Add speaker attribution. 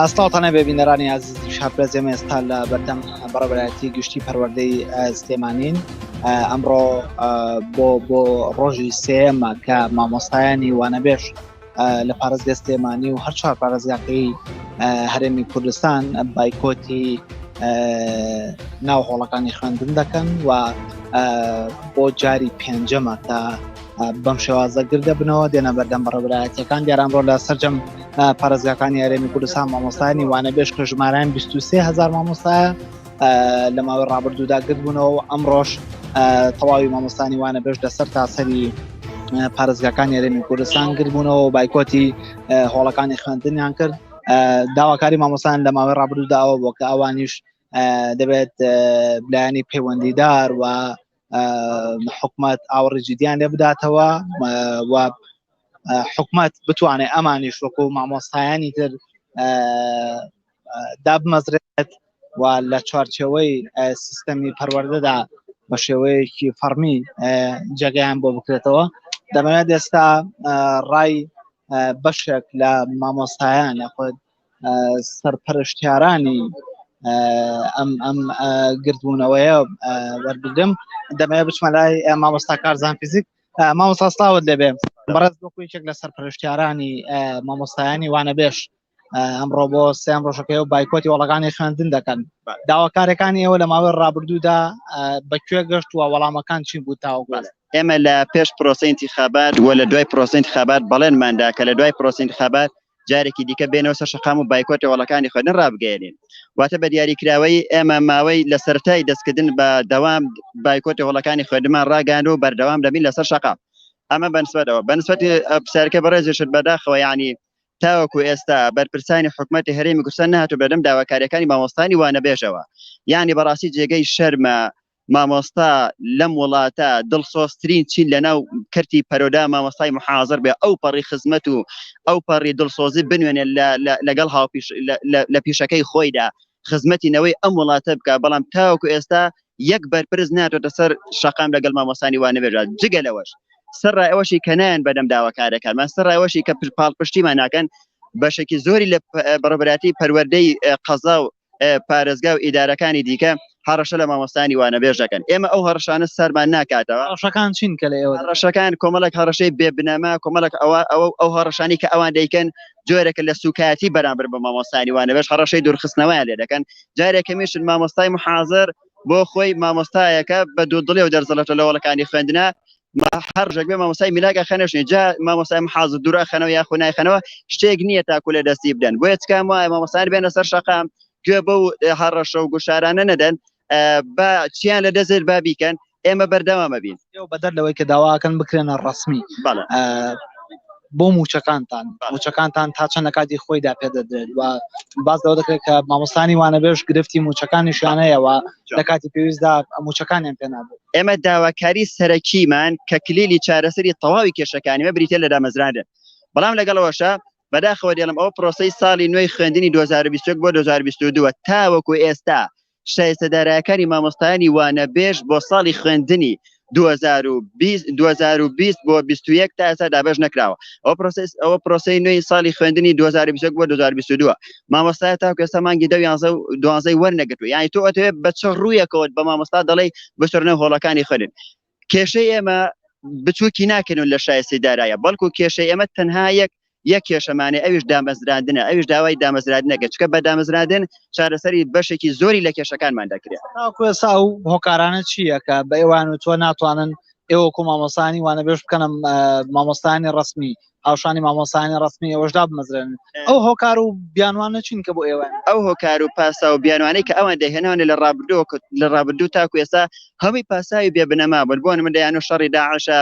Speaker 1: ئاستاڵتانە بێبینەرانی عزیز شاپرەز ئێمە ئێستا لە بەردەم بەڕێوەبەرایەتی گشتی پەروەردەی سلێمانین. ئەمڕۆ بۆ ڕۆژی سێەمە کە مامۆستایانی وانەبێژ لە پارێزگای سلێمانی و هەر چوار پارێزگاکەی هەرێمی کوردستان بایکۆتی ناو هۆڵەکانی خوێندن دەکەن و بۆ جاری پێنجەمە تا بەم شێوازە گردە بنەوە دێنە بەردەم بەڕێوەبەرایەتیەکان. دیارە ئەمڕۆ لە سەرجەم پارێزگاکانی هەرێمی کوردستان مامۆستایانی وانەبێژ کە ژمارەیان 23,000 مامۆستایە لە ماوەی ڕابردوودا گرت بوونەوە. ئەمڕۆژ تەواوی مامۆستانی وانەبێژ لەسەر تاسەری پارێزگاکانی هەرێمی کوردستان گرت بوونەوە و بایکۆتی هۆڵەکانی خوێندنیان کرد. داواکاری مامۆستایان لە ماوەی ڕابردووداەوە بۆ کە ئەوانیش دەبێت لایەنی پەیوەندیدار و حکومەت ئاوەڕی جدیان لێ بداتەوە و حکومەت بتوانێت ئەمانیش وەکو مامۆستایانی تر دابمەزرێت و لە چوارچێوەی سیستەمی پەروەردەدا بە شێوەیەکی فەرمی جێگەیان بۆ بکرێتەوە. دەمەوێت ئێستا ڕای بەشێک لە مامۆستایان یاخود سەرپەرشتیارانی ئەم گردبوونەوەیە وەربگرم. دەمەوێت بچمە لای مامۆستا کارزان فیزیک. مامۆستا سڵاوت لێبێ. بەڕێز وەکو یەکێک لە سەرپەرشتیارانی مامۆستایانی وانەبێژ ئەمڕۆ بۆ سێم ڕۆژەکەی و بایکۆتی وەڵەکانی خوێندن دەکەن. داواکارەکانی ئێوە لە ماوەی ڕابردوودا بەکوێ گەشت و وەڵامەکان چی بوو تاوەکو؟
Speaker 2: ئێمە لە پێش پرۆسەی انتخابات و لە دوای پرۆسەی انتخابات بەڵێنماندا کە لە دوای پرۆسەی انتخابات جارێکی دیکە بێنەوە سەر شەقام و بایکۆتی وەڵەکانی خوێندن ڕابگەێنین. واتە بە دیاریکراوەی ئێمە ماوەی لە سەرەتای دەستکردن بە دەوام بایکۆتی وەڵەکانی خوێندنمان ڕاگەاند و بەردەوام دەبین لەسەر شەقام. ئەمە بەنسبەتەوە بەنسبەتی پرسیارەکە بەڕێزیشت بەداخەوە، یعنی تاوەکو ئێستا بەرپرسانی حکومەتی هەرێمی کوردستان نهاتوو بەردەم داواکاریەکانی مامۆستانی وانەبێژەوە. یعنی بەڕاستی جێگەی شەرمە مامۆستا لەم وڵاتە دڵسۆزترین چین لەناو کەرتی پەرۆدا مامۆستای محازر بێ ئەو پەڕی خزمەت و ئەو پەڕی دڵسۆزی بنوێنێت لەگەڵ لە پیشەکەی خۆیدا خزمەتینەوەی ئەم وڵاتە بکە. بەڵام تاوەکو ئێستا یەک بەرپرس ناتوێتە سەر شەقام لەگەڵ مامۆستانی وانەبێژە. جگەلەوەش سەرڕایەوەشی کە نایەن بەدەم داواکارەکانمان، سەرڕایەوەشی کە پاڵپشتیمان ناکەن بەشێکی زۆری لە بەڕێوەبەراتی پەروەردەی قەزا و پارێزگا و ئیدارەکانی دیکە هەڕەشە لە مامۆستانی وانەبێژەکەن. ئێمە ئەو هەڕەشانە سەرمان ناکاتەوە.
Speaker 1: هەڕەشەکان چین کە لە ئێوە؟
Speaker 2: هەڕەشەکان کۆمەڵێک هەڕەشەی بێبنەما، کۆمەڵێک ئەو هەڕەشانی کە ئەوان دەیکەن جۆرێکە لە سوکایەتی بەرامبەر بە مامۆستانی وانەبێژ هەڕەشەی دوورخستنەوەیان لێ دەکەن. جارێکە میشن مامۆستای محازر بۆ خۆی مامۆستایەکە بە دوودڵێ و دەرزەڵەتە لە وەڵەکانی خوێندنە هەر ژەگوێ مامۆستای میلاکە خەنەشنی جا مامۆستای محازر دوورە خەنەوە یاخۆ نایخەنەوە شتێک نییە تاکو لە دەستی بدەن. بۆیە چکام وایە مامۆستایان بێنە سەر شەقام گوێ بەو هەڕەشە و گوشارانە نەدەن بە چیان لە دەزێت با بیکەن. ئێمە بەردەوامە بین
Speaker 1: بەدەر لەوەی کە داواکەن بکرێنە ڕەسمی بۆ موچەکانتان تا چەندە کاتی خۆیدا پێدەدرێت و باز لەوە دەکرێت کە مامۆستانی وانەبێژ گرفتی موچەکانیشیانەیەوە لە کاتی پێویستدا موچەکانیان پێ نابێت.
Speaker 2: ئێمە داواکاری سەرەکیمان کە کلیلی چارەسەری تەواوی کێشەکانیمە بریتە لە دامەزراندن. بەڵام لەگەڵەوەشە بەداخەوە دێڵم ئەوە پرۆسەی ساڵی نوێی خوێندنی 2021 بۆ 2022 تاوەکو ئێستا شایستەدارایەکانی مامۆستایانی وانەبێژ بۆ ساڵی خوێندنی 2020 بۆ 21 تا ئێستا دابەش نەکراوە. ئەوە پرۆسەی نوێی ساڵی خوێندنی 2021 بۆ 2022 مامۆستای تاوەکو ئێستا مانگی 10 وەرنەگرتووە. یعنی تۆ ئەتەوێت بە چ ڕوویەکەوت بە مامۆستا دەڵێ بچۆرنە هۆڵەکانی خوێندن. کێشەی ئێمە بچووکی ناکەنون لە شایستەدارایە، بەڵکو کێشەی ئێمە تەنها یەک کێشەمانێ ئەویش دامەزراندنە، ئەویش داوای دامەزراندنەکە چکە بە دامەزراندن چارەسەری بەشێکی زۆری لە کێشەکانمان دەکرێت.
Speaker 1: تاوەکو ئێستا و هۆکارانە چییە کە بە ئێوان و تۆ ناتوانن ئێوەکو مامۆستانی وانەبێژ بکەنم مامۆستانی ڕەسمی هاوشانی مامۆستانی ڕەسمی ئێوەشدا بمەزرێن؟ ئەو هۆکار و بیانوانە چین کە بۆ ئێوە؟
Speaker 2: ئەو هۆکار و پاسا و بیانوانەی کە ئەوان دەهێناونە لە ڕابردوو تاکو ئێستا هەمووی پاساوی بێبنەما بوون. بۆ نمونە دەیانوە شەڕی داعشە